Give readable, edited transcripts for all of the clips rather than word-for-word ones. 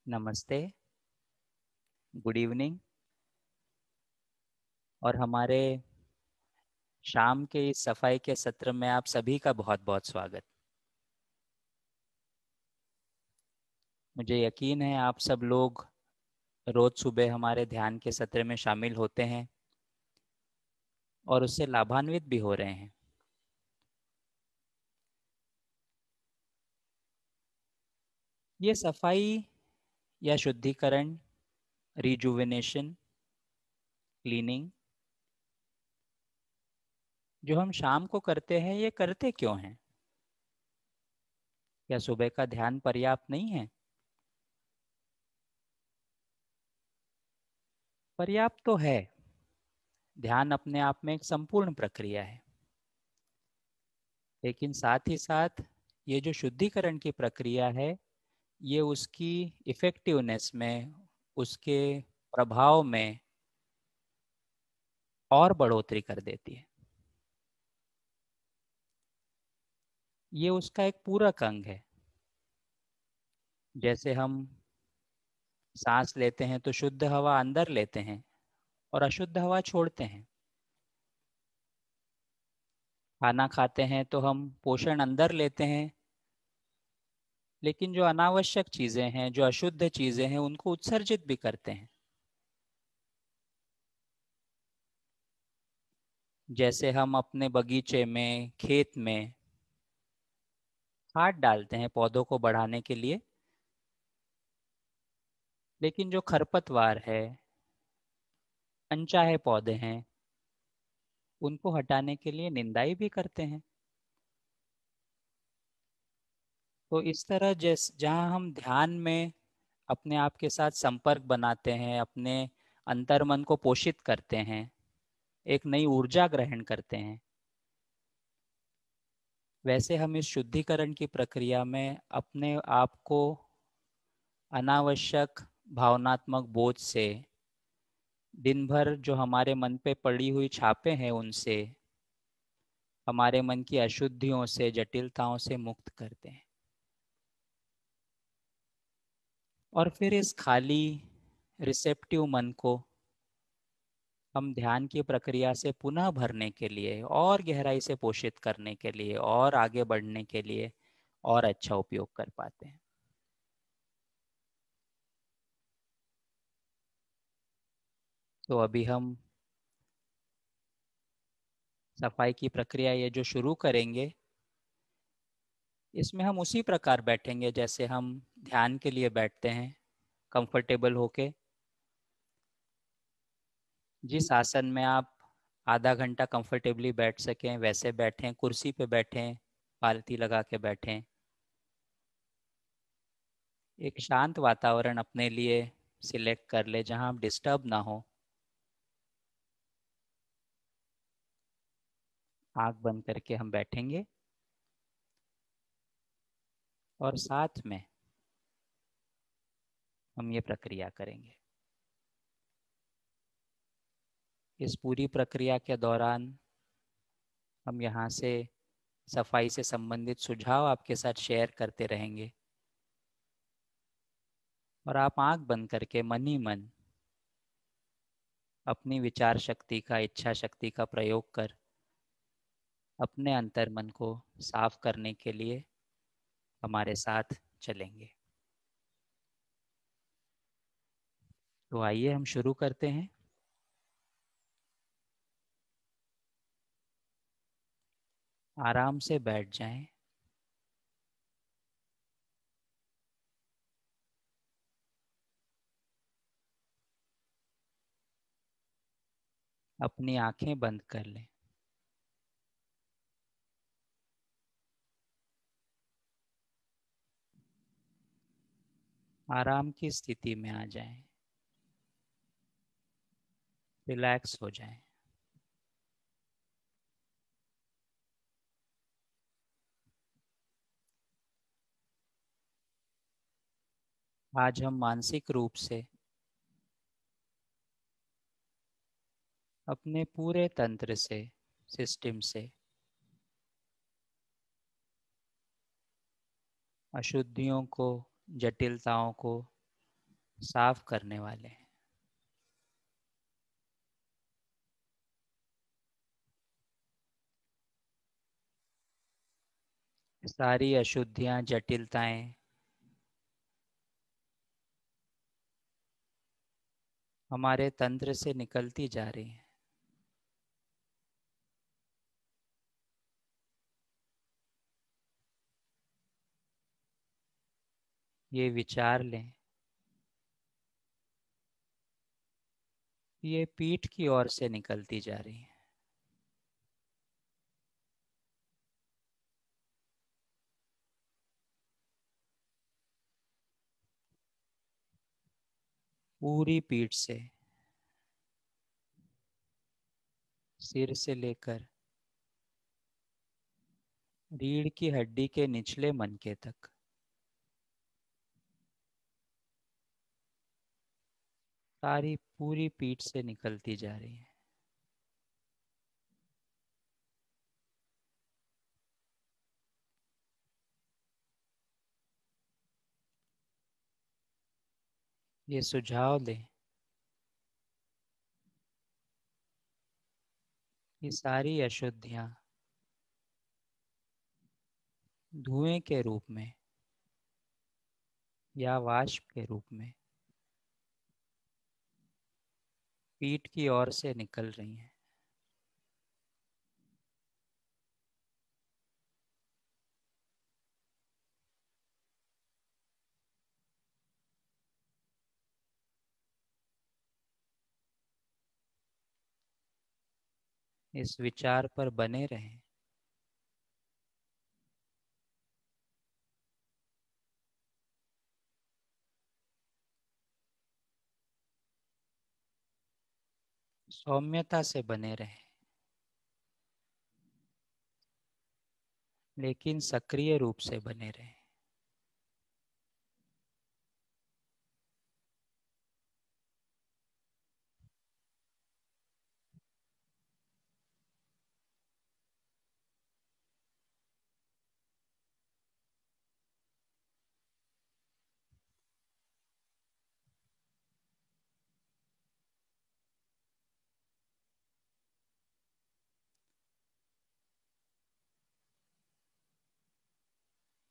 नमस्ते, good evening. और हमारे शाम के इस सफाई के सत्र में आप सभी का बहुत बहुत स्वागत। मुझे यकीन है आप सब लोग रोज सुबह हमारे ध्यान के सत्र में शामिल होते हैं और उससे लाभान्वित भी हो रहे हैं। ये सफाई या शुद्धिकरण, रिजुविनेशन, क्लीनिंग जो हम शाम को करते हैं, ये करते क्यों हैं? क्या सुबह का ध्यान पर्याप्त नहीं है? पर्याप्त तो है। ध्यान अपने आप में एक संपूर्ण प्रक्रिया है, लेकिन साथ ही साथ ये जो शुद्धिकरण की प्रक्रिया है, ये उसकी इफ़ेक्टिवनेस में, उसके प्रभाव में और बढ़ोतरी कर देती है। ये उसका एक पूरक अंग है। जैसे हम सांस लेते हैं तो शुद्ध हवा अंदर लेते हैं और अशुद्ध हवा छोड़ते हैं। खाना खाते हैं तो हम पोषण अंदर लेते हैं, लेकिन जो अनावश्यक चीज़ें हैं, जो अशुद्ध चीज़ें हैं, उनको उत्सर्जित भी करते हैं। जैसे हम अपने बगीचे में, खेत में खाद डालते हैं पौधों को बढ़ाने के लिए, लेकिन जो खरपतवार है, अनचाहे पौधे हैं, उनको हटाने के लिए निंदाई भी करते हैं। तो इस तरह जहाँ हम ध्यान में अपने आप के साथ संपर्क बनाते हैं, अपने अंतर्मन को पोषित करते हैं, एक नई ऊर्जा ग्रहण करते हैं, वैसे हम इस शुद्धिकरण की प्रक्रिया में अपने आप को अनावश्यक भावनात्मक बोझ से, दिन भर जो हमारे मन पे पड़ी हुई छापे हैं उनसे, हमारे मन की अशुद्धियों से, जटिलताओं से मुक्त करते हैं। और फिर इस खाली रिसेप्टिव मन को हम ध्यान की प्रक्रिया से पुनः भरने के लिए और गहराई से पोषित करने के लिए और आगे बढ़ने के लिए और अच्छा उपयोग कर पाते हैं। तो अभी हम सफाई की प्रक्रिया ये जो शुरू करेंगे, इसमें हम उसी प्रकार बैठेंगे जैसे हम ध्यान के लिए बैठते हैं, कंफर्टेबल होके। जिस आसन में आप आधा घंटा कंफर्टेबली बैठ सकें वैसे बैठें, कुर्सी पे बैठें, पालथी लगा के बैठें। एक शांत वातावरण अपने लिए सिलेक्ट कर ले जहां आप डिस्टर्ब ना हो। आंख बंद करके हम बैठेंगे और साथ में हम ये प्रक्रिया करेंगे। इस पूरी प्रक्रिया के दौरान हम यहाँ से सफाई से संबंधित सुझाव आपके साथ शेयर करते रहेंगे और आप आंख बंद करके मन ही मन अपनी विचार शक्ति का, इच्छा शक्ति का प्रयोग कर अपने अंतर्मन को साफ करने के लिए हमारे साथ चलेंगे। तो आइए हम शुरू करते हैं। आराम से बैठ जाएं। अपनी आंखें बंद कर लें। आराम की स्थिति में आ जाएं। रिलैक्स हो जाएं। आज हम मानसिक रूप से अपने पूरे तंत्र से, सिस्टम से अशुद्धियों को, जटिलताओं को साफ करने वाले हैं। सारी अशुद्धियां, जटिलताएं हमारे तंत्र से निकलती जा रही हैं। ये विचार लें, ये पीठ की ओर से निकलती जा रही है। पूरी पीठ से, सिर से लेकर रीढ़ की हड्डी के निचले मनके तक, सारी पूरी पीठ से निकलती जा रही है। ये सुझाव दें, ये सारी अशुद्धियां धुएं के रूप में या वाष्प के रूप में पीठ की ओर से निकल रही हैं। इस विचार पर बने रहें। सौम्यता से बने रहें, लेकिन सक्रिय रूप से बने रहें।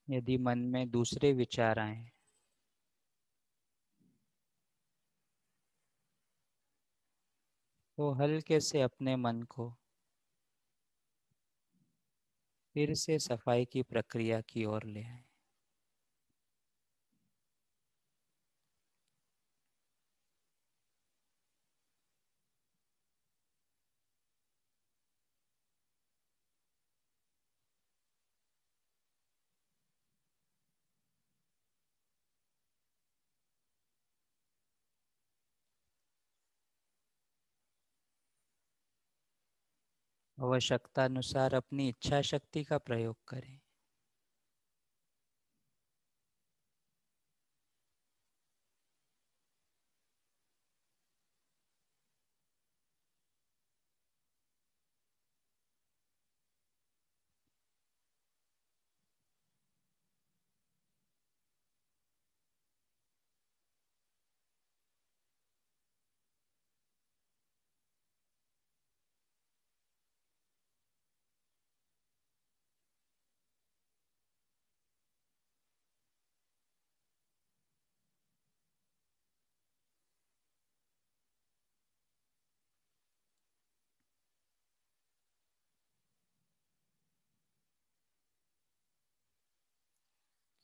यदि मन में दूसरे विचार आए, तो हल्के से अपने मन को फिर से सफाई की प्रक्रिया की ओर ले आए। आवश्यकता अनुसार अपनी इच्छा शक्ति का प्रयोग करें।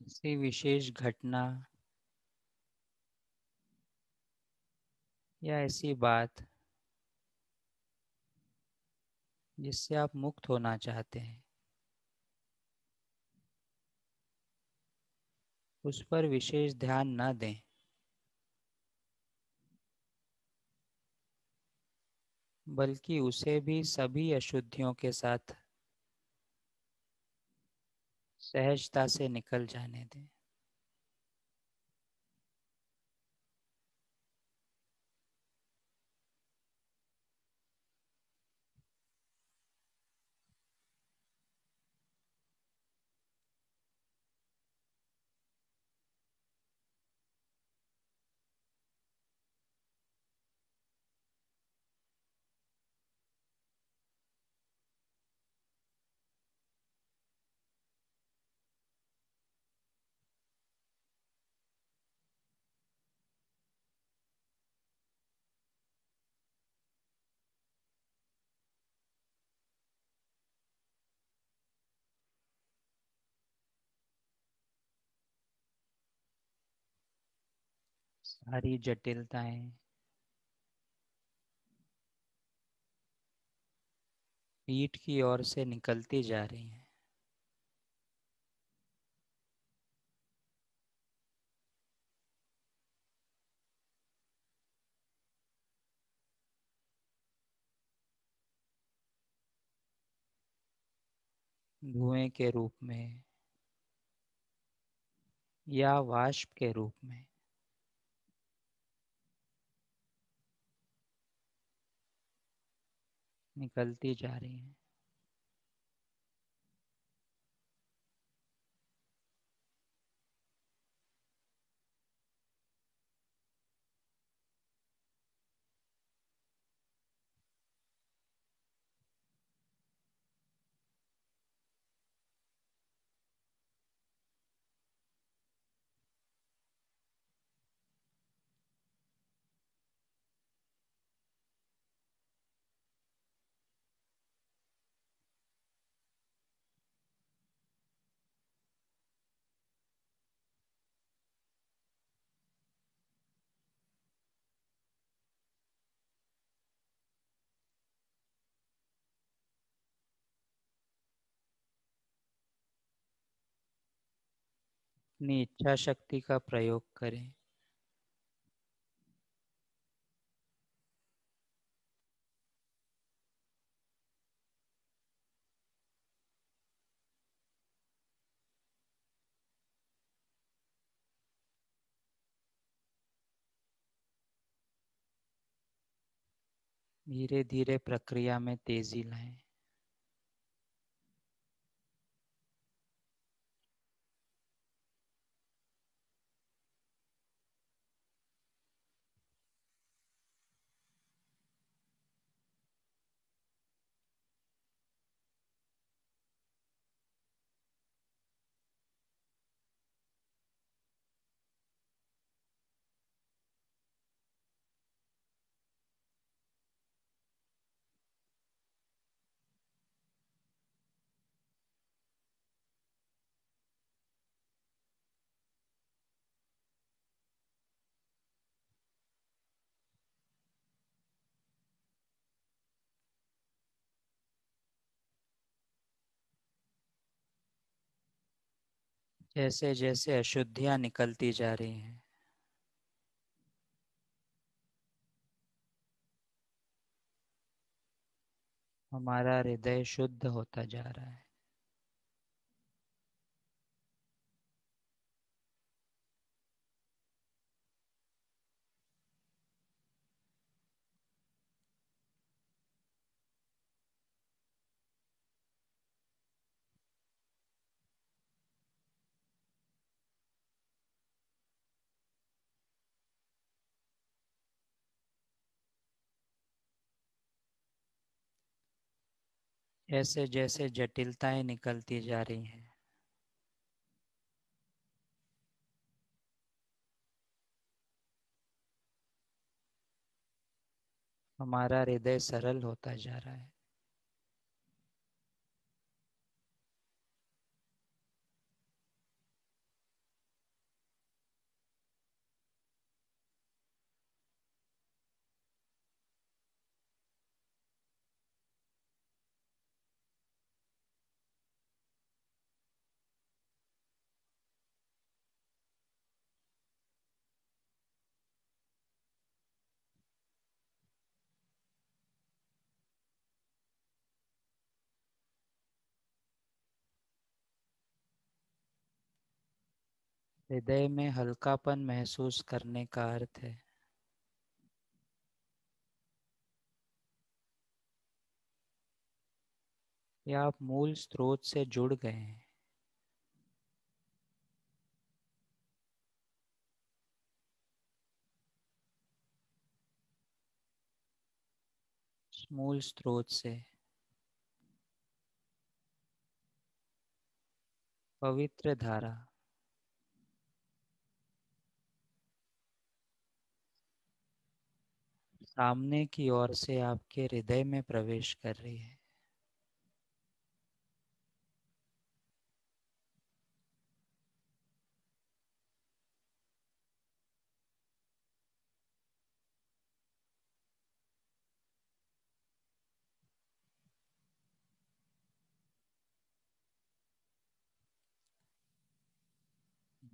किसी विशेष घटना या ऐसी बात जिससे आप मुक्त होना चाहते हैं, उस पर विशेष ध्यान न दें, बल्कि उसे भी सभी अशुद्धियों के साथ सहजता से निकल जाने दें। सारी जटिलताएं पीठ की ओर से निकलती जा रही हैं। धुएं के रूप में या वाष्प के रूप में निकलती जा रही हैं। अपनी इच्छा शक्ति का प्रयोग करें। धीरे धीरे प्रक्रिया में तेजी लाएं। जैसे जैसे अशुद्धियां निकलती जा रही हैं, हमारा हृदय शुद्ध होता जा रहा है। जैसे जैसे जटिलताएं निकलती जा रही हैं, हमारा हृदय सरल होता जा रहा है। हृदय में हल्कापन महसूस करने का अर्थ है कि आप मूल स्रोत से जुड़ गए हैं। मूल स्रोत से पवित्र धारा सामने की ओर से आपके हृदय में प्रवेश कर रही है।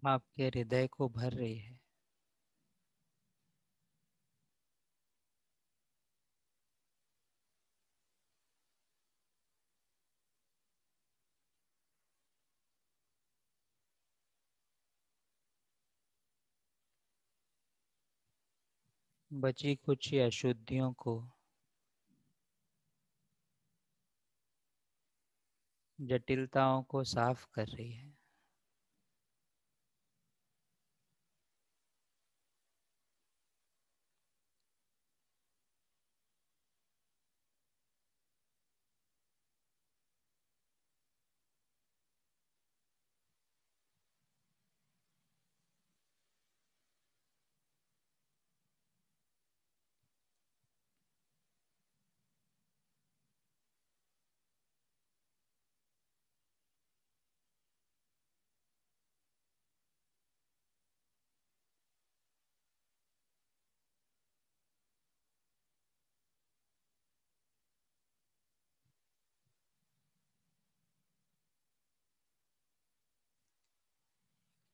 आपके हृदय को भर रही है। बची कुछ अशुद्धियों को, जटिलताओं को साफ कर रही है।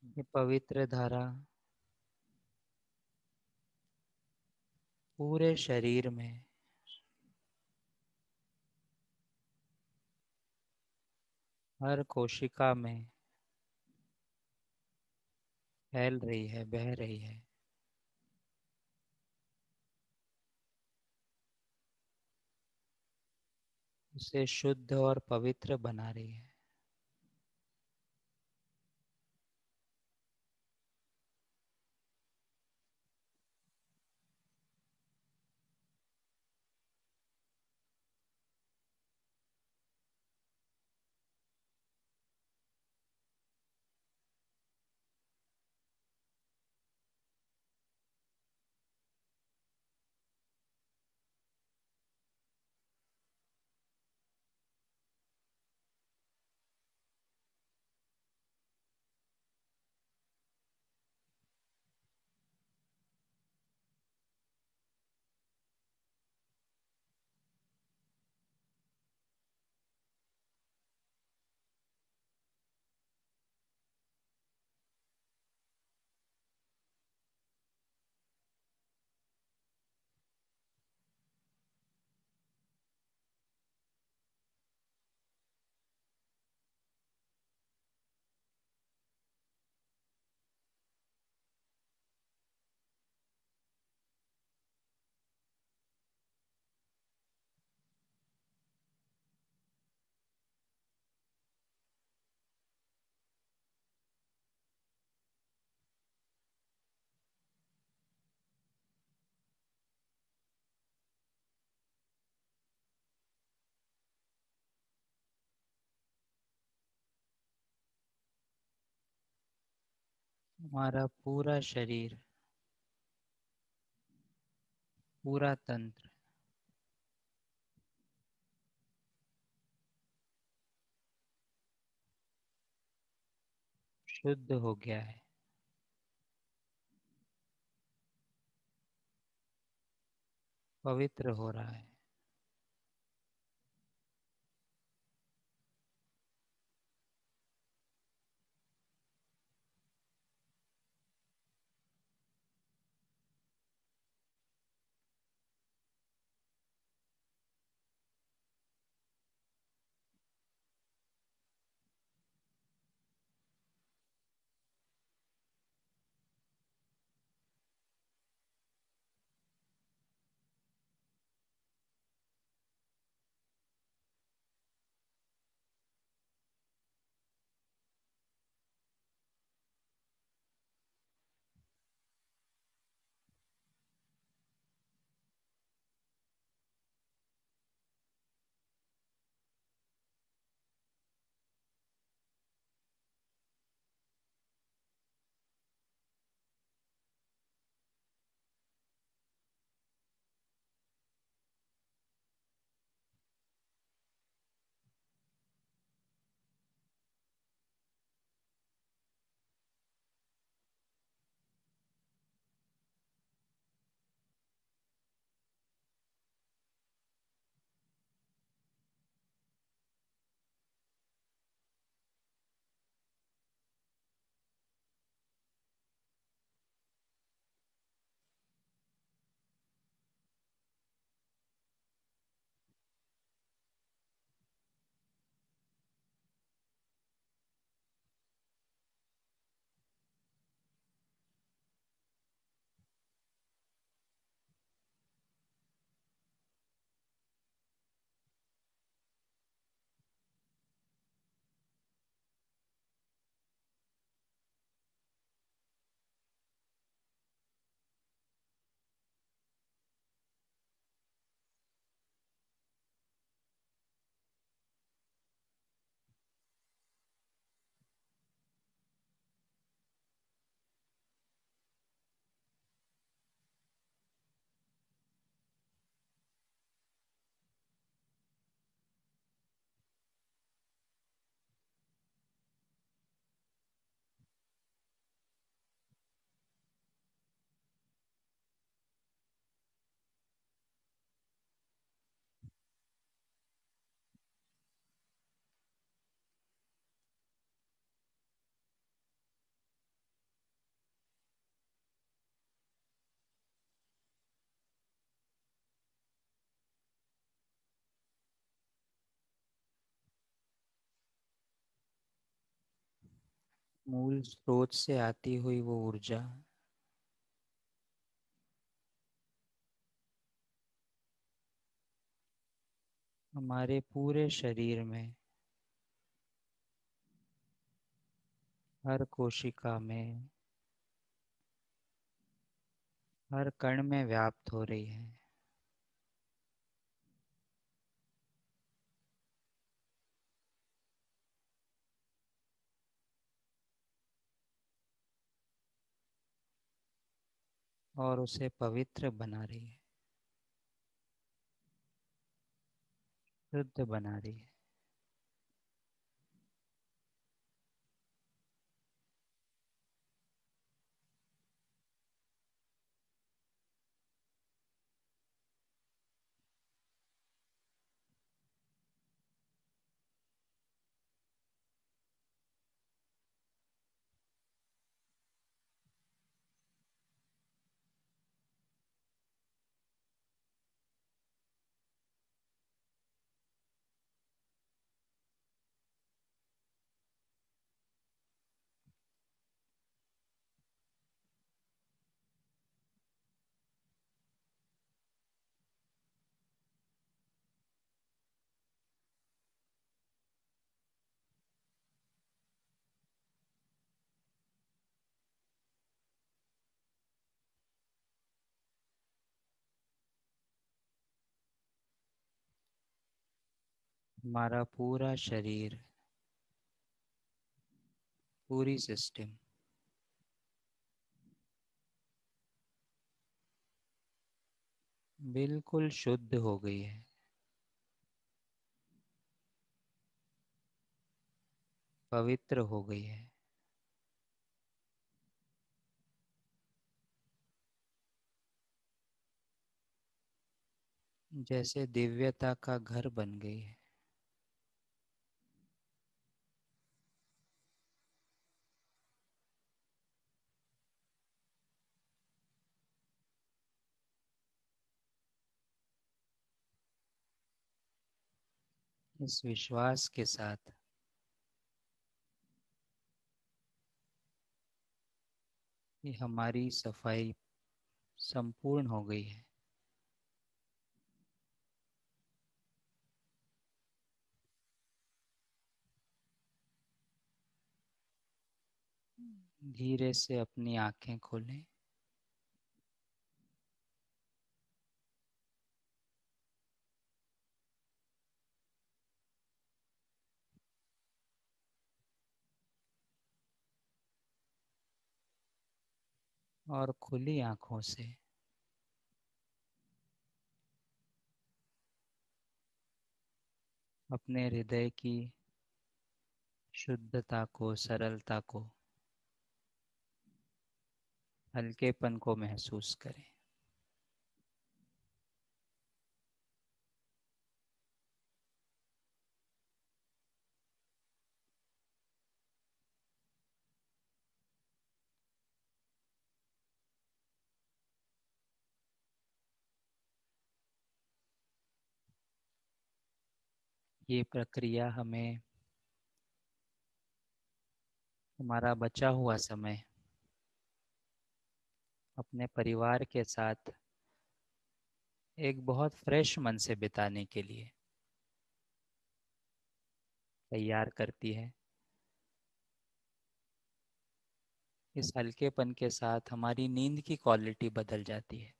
ये पवित्र धारा पूरे शरीर में, हर कोशिका में फैल रही है, बह रही है। उसे शुद्ध और पवित्र बना रही है। हमारा पूरा शरीर, पूरा तंत्र शुद्ध हो गया है। पवित्र हो रहा है। मूल स्रोत से आती हुई वो ऊर्जा हमारे पूरे शरीर में, हर कोशिका में, हर कण में व्याप्त हो रही है। और उसे पवित्र बना रही है, शुद्ध बना रही है। हमारा पूरा शरीर, पूरी सिस्टम बिल्कुल शुद्ध हो गई है, पवित्र हो गई है। जैसे दिव्यता का घर बन गई है। इस विश्वास के साथ कि हमारी सफाई संपूर्ण हो गई है, धीरे से अपनी आंखें खोलें। और खुली आंखों से अपने हृदय की शुद्धता को, सरलता को, हल्केपन को महसूस करें। ये प्रक्रिया हमें हमारा बचा हुआ समय अपने परिवार के साथ एक बहुत फ्रेश मन से बिताने के लिए तैयार करती है। इस हल्केपन के साथ हमारी नींद की क्वालिटी बदल जाती है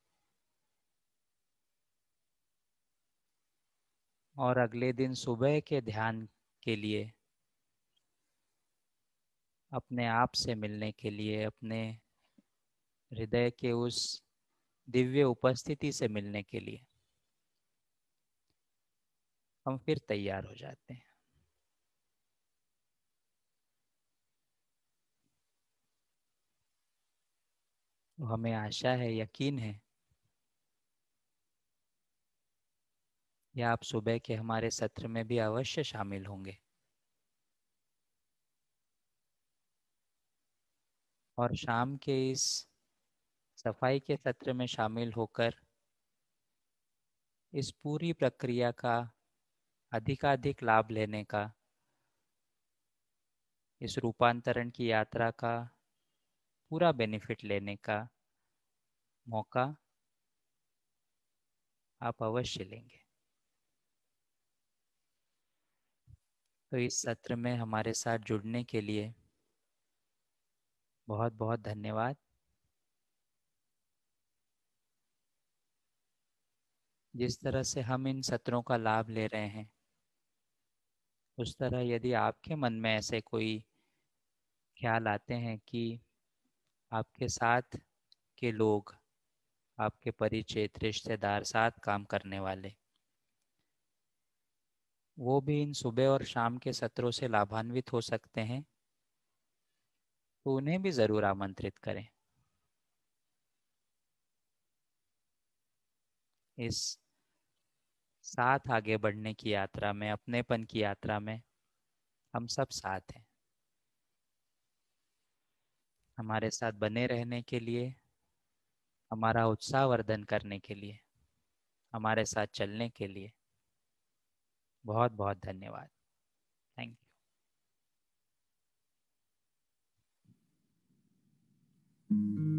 और अगले दिन सुबह के ध्यान के लिए, अपने आप से मिलने के लिए, अपने हृदय के उस दिव्य उपस्थिति से मिलने के लिए हम फिर तैयार हो जाते हैं। तो हमें आशा है, यकीन है, या आप सुबह के हमारे सत्र में भी अवश्य शामिल होंगे और शाम के इस सफाई के सत्र में शामिल होकर इस पूरी प्रक्रिया का अधिकाधिक लाभ लेने का इस रूपांतरण की यात्रा का पूरा बेनिफिट लेने का मौका आप अवश्य लेंगे। तो इस सत्र में हमारे साथ जुड़ने के लिए बहुत बहुत धन्यवाद। जिस तरह से हम इन सत्रों का लाभ ले रहे हैं, उस तरह यदि आपके मन में ऐसे कोई ख्याल आते हैं कि आपके साथ के लोग, आपके परिचित रिश्तेदार, साथ काम करने वाले, वो भी इन सुबह और शाम के सत्रों से लाभान्वित हो सकते हैं, तो उन्हें भी ज़रूर आमंत्रित करें। इस साथ आगे बढ़ने की यात्रा में, अपनेपन की यात्रा में हम सब साथ हैं। हमारे साथ बने रहने के लिए, हमारा उत्साहवर्धन करने के लिए, हमारे साथ चलने के लिए बहुत बहुत धन्यवाद। Thank you.